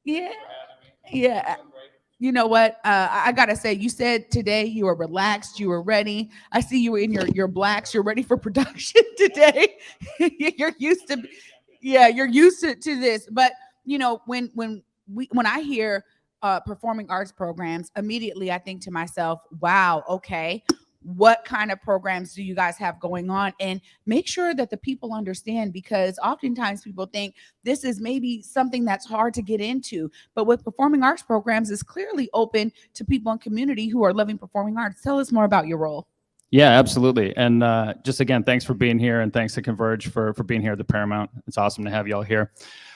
Yeah. Yeah. You know what? I gotta say, you said today you were relaxed, you were ready. I see you in your blacks. You're ready for production today. You're used to, yeah, you're used to this. But when I hear performing arts programs, immediately I think to myself, wow, okay, what kind of programs do you guys have going on? And make sure that the people understand, because oftentimes people think this is maybe something that's hard to get into, but with performing arts programs is clearly open to people in community who are loving performing arts. Tell us more about your role. Yeah, absolutely. And just again, thanks for being here, and thanks to Converge for being here at the Paramount. It's awesome to have you all here.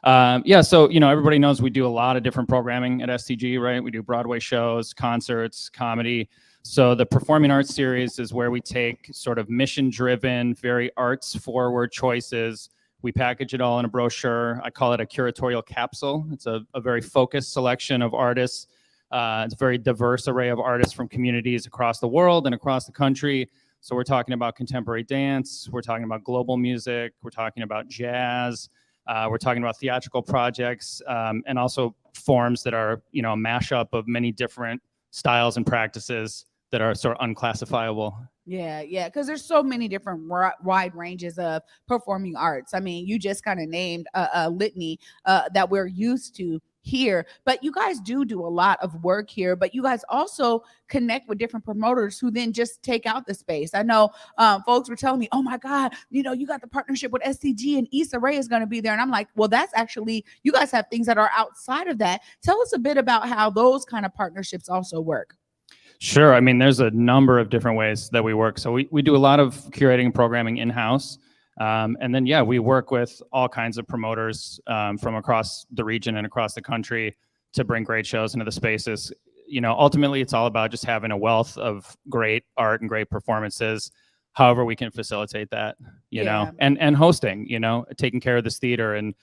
Yeah, so everybody knows we do a lot of different programming at STG, right? We do Broadway shows, concerts, comedy. So the Performing Arts Series is where we take sort of mission-driven, very arts-forward choices. We package it all in a brochure. I call it a curatorial capsule. It's a very focused selection of artists. It's a very diverse array of artists from communities across the world and across the country. So we're talking about contemporary dance, we're talking about global music, we're talking about jazz, we're talking about theatrical projects, and also forms that are, a mashup of many different styles and practices that are sort of unclassifiable. Yeah, yeah, because there's so many different wide ranges of performing arts. I mean, you just kind of named a litany that we're used to here, but you guys do a lot of work here, but you guys also connect with different promoters who then just take out the space. I know folks were telling me, oh my God, you got the partnership with SCG and Issa Rae is going to be there. And I'm like, well, that's actually, you guys have things that are outside of that. Tell us a bit about how those kind of partnerships also work. Sure. I mean, there's a number of different ways that we work. So we do a lot of curating and programming in-house. And then, yeah, we work with all kinds of promoters from across the region and across the country to bring great shows into the spaces. Ultimately, it's all about just having a wealth of great art and great performances, however we can facilitate that, and hosting, taking care of this theater and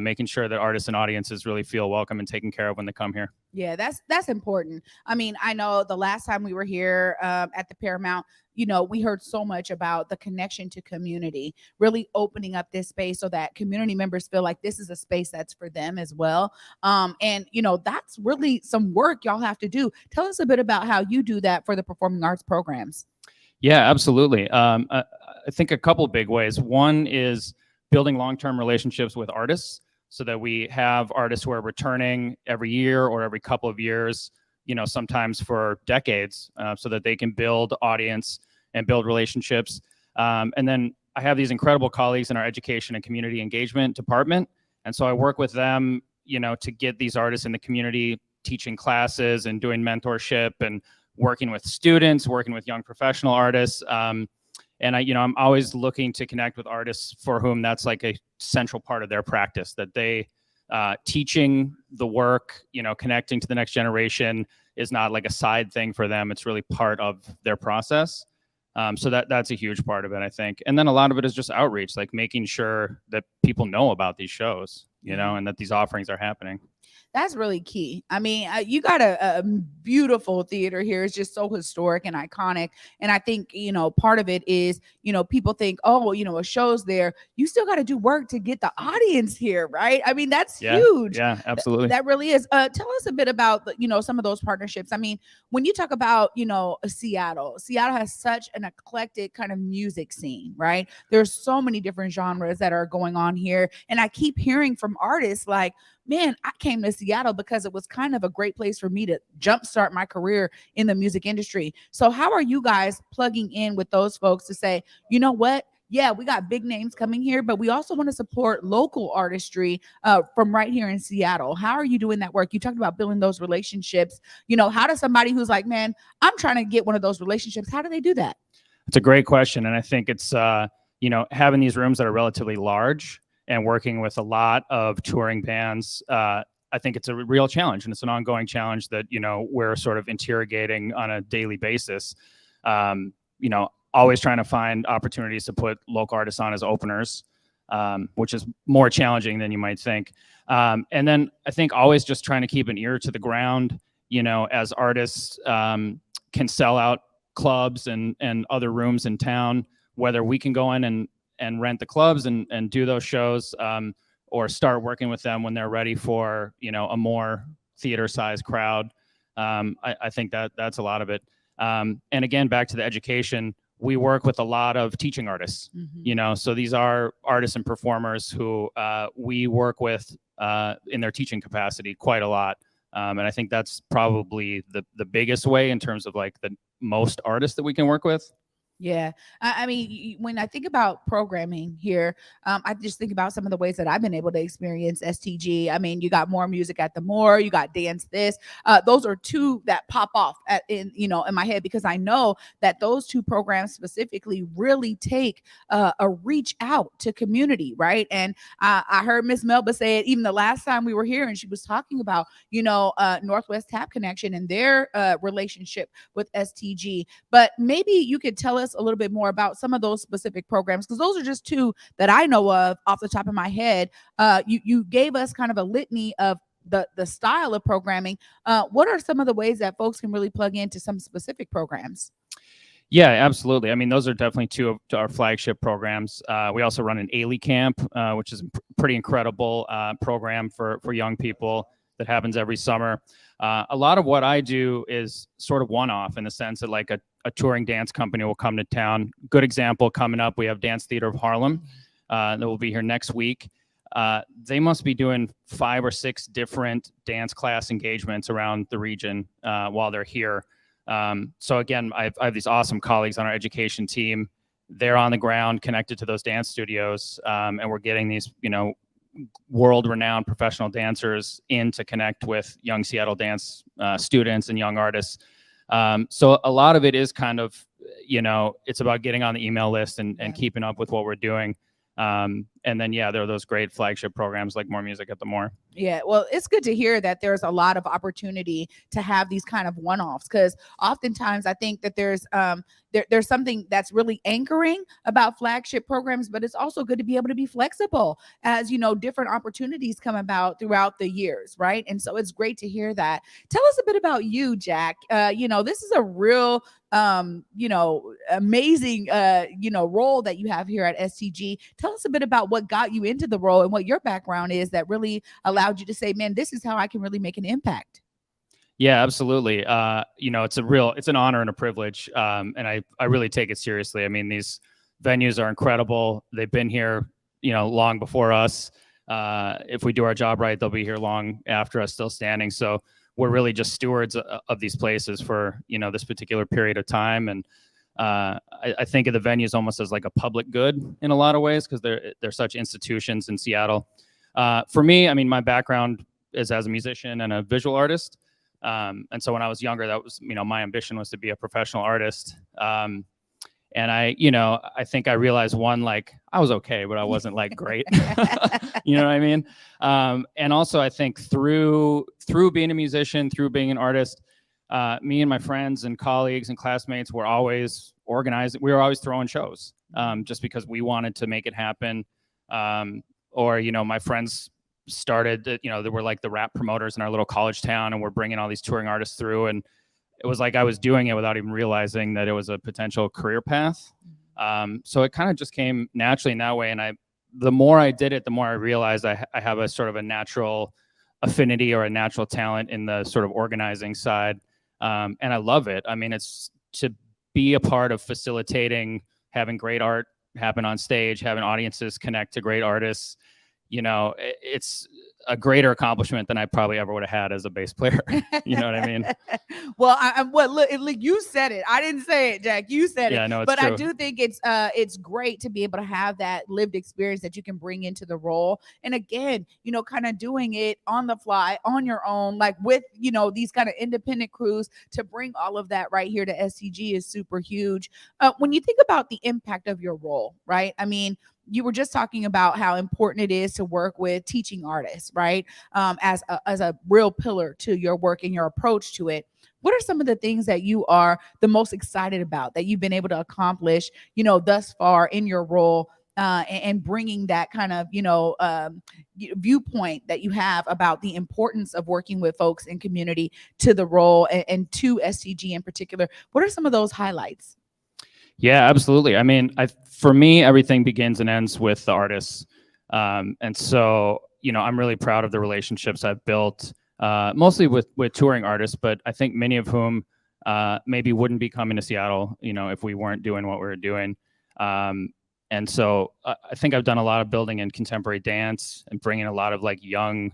making sure that artists and audiences really feel welcome and taken care of when they come here. Yeah, that's important. I mean, I know the last time we were here at the Paramount, we heard so much about the connection to community, really opening up this space so that community members feel like this is a space that's for them as well. And that's really some work y'all have to do. Tell us a bit about how you do that for the performing arts programs. Yeah, absolutely. I think a couple big ways. One is building long-term relationships with artists so that we have artists who are returning every year or every couple of years, sometimes for decades, so that they can build audience and build relationships. And then I have these incredible colleagues in our education and community engagement department. And so I work with them, to get these artists in the community teaching classes and doing mentorship and working with students, working with young professional artists. And I'm always looking to connect with artists for whom that's like a central part of their practice, that they teaching the work, connecting to the next generation is not like a side thing for them. It's really part of their process. So that's a huge part of it, I think. And then a lot of it is just outreach, like making sure that people know about these shows, and that these offerings are happening. That's really key. I mean, you got a beautiful theater here. It's just so historic and iconic. And I think, part of it is, people think, oh, a show's there. You still got to do work to get the audience here, right? I mean, that's huge. Yeah, absolutely. That really is. Tell us a bit about, some of those partnerships. I mean, when you talk about, Seattle has such an eclectic kind of music scene, right? There's so many different genres that are going on here. And I keep hearing from artists like, man, I came to Seattle because it was kind of a great place for me to jumpstart my career in the music industry. So how are you guys plugging in with those folks to say, you know what? Yeah, we got big names coming here, but we also want to support local artistry from right here in Seattle. How are you doing that work? You talked about building those relationships. How does somebody who's like, man, I'm trying to get one of those relationships, how do they do that? It's a great question. And I think it's, having these rooms that are relatively large and working with a lot of touring bands, I think it's a real challenge, and it's an ongoing challenge that, we're sort of interrogating on a daily basis. Always trying to find opportunities to put local artists on as openers, which is more challenging than you might think. And then I think always just trying to keep an ear to the ground, as artists can sell out clubs and other rooms in town, whether we can go in and rent the clubs and do those shows. or start working with them when they're ready for, a more theater-sized crowd. I think that's a lot of it. And again, back to the education, we work with a lot of teaching artists, so these are artists and performers who we work with in their teaching capacity quite a lot. And I think that's probably the biggest way in terms of like the most artists that we can work with. Yeah. I mean, when I think about programming here, I just think about some of the ways that I've been able to experience STG. I mean, you got More Music at the More, you got Dance This. Those are two that pop off in my head, because I know that those two programs specifically really take a reach out to community, right? And I heard Miss Melba say it even the last time we were here, and she was talking about, Northwest Tap Connection and their relationship with STG. But maybe you could tell us a little bit more about some of those specific programs, because those are just two that I know of off the top of my head. You gave us kind of a litany of the style of programming. What are some of the ways that folks can really plug into some specific programs? Yeah, absolutely. I mean, those are definitely two of our flagship programs. We also run an Ailey Camp, which is a pretty incredible program for young people that happens every summer. A lot of what I do is sort of one-off in the sense that like a touring dance company will come to town. Good example coming up, we have Dance Theater of Harlem that will be here next week. They must be doing 5 or 6 different dance class engagements around the region while they're here. So again, I have these awesome colleagues on our education team. They're on the ground connected to those dance studios, and we're getting these, world-renowned professional dancers in to connect with young Seattle dance students and young artists. So a lot of it is kind of, it's about getting on the email list and keeping up with what we're doing. And then, there are those great flagship programs like More Music at the More. Yeah, well, it's good to hear that there's a lot of opportunity to have these kind of one-offs, because oftentimes I think that there's something that's really anchoring about flagship programs, but it's also good to be able to be flexible as, different opportunities come about throughout the years, right? And so it's great to hear that. Tell us a bit about you, Jack. This is a real amazing role that you have here at STG. Tell us a bit about what got you into the role and what your background is that really allowed you to say, man, this is how I can really make an impact. Yeah, absolutely. It's an honor and a privilege. And I really take it seriously. I mean, these venues are incredible. They've been here, long before us. If we do our job right, they'll be here long after us still standing. So we're really just stewards of these places for, this particular period of time. And I think of the venues almost as like a public good in a lot of ways, because they're such institutions in Seattle. For me, I mean, my background is as a musician and a visual artist. And so when I was younger, that was, my ambition was to be a professional artist. And I think I realized like I was okay, but I wasn't like great. You know what I mean? And also I think through being a musician, through being an artist, me and my friends and colleagues and classmates were always organizing. We were always throwing shows just because we wanted to make it happen. Or, my friends started, they were like the rap promoters in our little college town, and we're bringing all these touring artists through. And it was like I was doing it without even realizing that it was a potential career path. So it kind of just came naturally in that way. And the more I did it, the more I realized I have a sort of a natural affinity or a natural talent in the sort of organizing side. And I love it. I mean, it's to be a part of facilitating, having great art happen on stage, having audiences connect to great artists. It's a greater accomplishment than I probably ever would have had as a bass player. You know what I mean? Well, look, you said it. I didn't say it, Jack. You said it. Yeah, no, it's but true. I do think it's great to be able to have that lived experience that you can bring into the role. And again, kind of doing it on the fly, on your own, like with, these kind of independent crews, to bring all of that right here to STG is super huge. When you think about the impact of your role, right? I mean, you were just talking about how important it is to work with teaching artists, right? As a real pillar to your work and your approach to it. What are some of the things that you are the most excited about that you've been able to accomplish, thus far in your role, and bringing that kind of, viewpoint that you have about the importance of working with folks in community to the role and to STG in particular? What are some of those highlights? Yeah, absolutely. I mean, for me, everything begins and ends with the artists. And so, I'm really proud of the relationships I've built, mostly with touring artists, but I think many of whom maybe wouldn't be coming to Seattle, if we weren't doing what we were doing. And so I think I've done a lot of building in contemporary dance and bringing a lot of like young,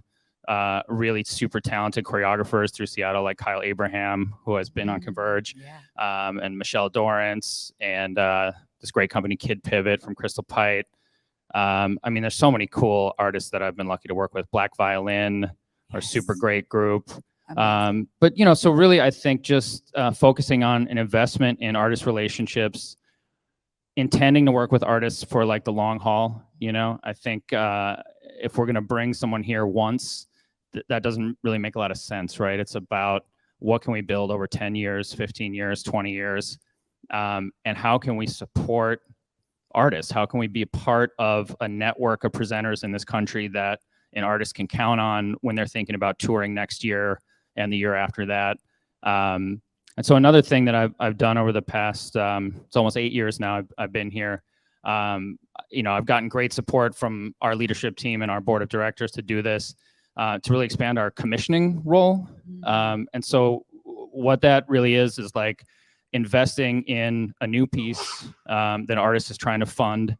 really super talented choreographers through Seattle, like Kyle Abraham, who has been on Converge, and Michelle Dorrance, and this great company, Kid Pivot from Crystal Pite. I mean, there's so many cool artists that I've been lucky to work with. Black Violin, our super great group. But, so really, I think just focusing on an investment in artist relationships, intending to work with artists for like the long haul. I think if we're going to bring someone here once, that doesn't really make a lot of sense, right? It's about what can we build over 10 years, 15 years, 20 years, and how can we support artists? How can we be a part of a network of presenters in this country that an artist can count on when they're thinking about touring next year and the year after that? And so another thing that I've done over the past, it's almost 8 years now I've been here. I've gotten great support from our leadership team and our board of directors to do this, to really expand our commissioning role. And so what that really is like investing in a new piece that an artist is trying to fund,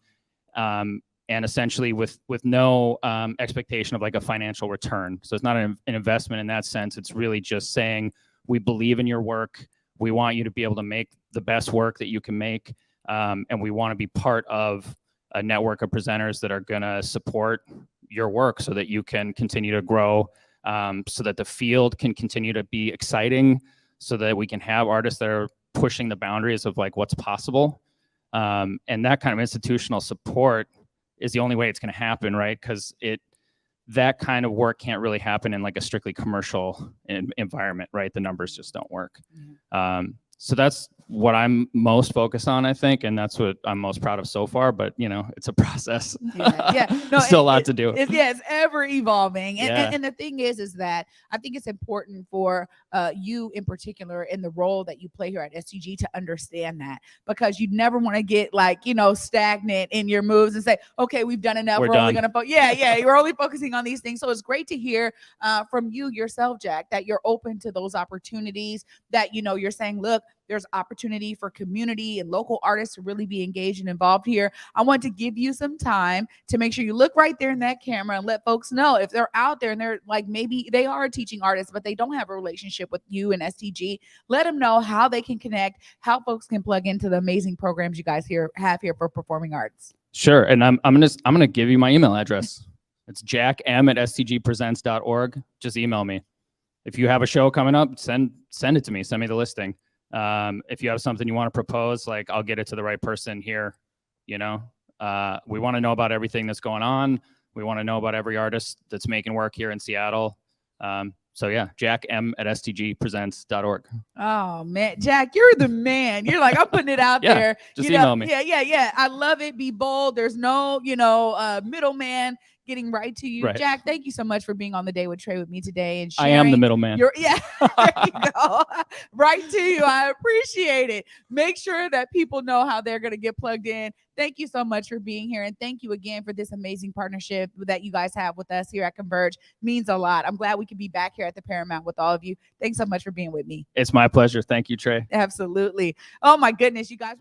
and essentially with no expectation of like a financial return. So it's not an investment in that sense. It's really just saying, we believe in your work. We want you to be able to make the best work that you can make. And we want to be part of a network of presenters that are going to support your work so that you can continue to grow, so that the field can continue to be exciting, so that we can have artists that are pushing the boundaries of like what's possible. And that kind of institutional support is the only way it's going to happen, right? Because that kind of work can't really happen in like a strictly commercial environment, right? The numbers just don't work. So that's what I'm most focused on, I think, and that's what I'm most proud of so far. But it's a process. No, still a lot to do. It's ever evolving, and the thing is that I think it's important for you in particular in the role that you play here at STG to understand that, because you never want to get like stagnant in your moves and say, okay, we've done enough. We're only gonna you're only focusing on these things. So it's great to hear from you yourself, Jack, that you're open to those opportunities. That you're saying, look, there's opportunity for community and local artists to really be engaged and involved here. I want to give you some time to make sure you look right there in that camera and let folks know if they're out there and they're like, maybe they are a teaching artist, but they don't have a relationship with you and STG. Let them know how they can connect, how folks can plug into the amazing programs you guys have here for performing arts. Sure. And I'm gonna give you my email address. It's jackm@stgpresents.org. Just email me. If you have a show coming up, send it to me. Send me the listing. If you have something you want to propose, like I'll get it to the right person here. We want to know about everything that's going on. We want to know about every artist that's making work here in Seattle. So yeah, jackm@stgpresents.org. Oh man, Jack, you're the man. You're like, I'm putting it out there. Just email me. Yeah. I love it. Be bold. There's no, middleman. Getting right to you. Right. Jack, thank you so much for being on The Day with Trae with me today and sharing. I am the middleman. There you go. Right to you. I appreciate it. Make sure that people know how they're going to get plugged in. Thank you so much for being here. And thank you again for this amazing partnership that you guys have with us here at Converge. Means a lot. I'm glad we could be back here at the Paramount with all of you. Thanks so much for being with me. It's my pleasure. Thank you, Trae. Absolutely. Oh my goodness, you guys.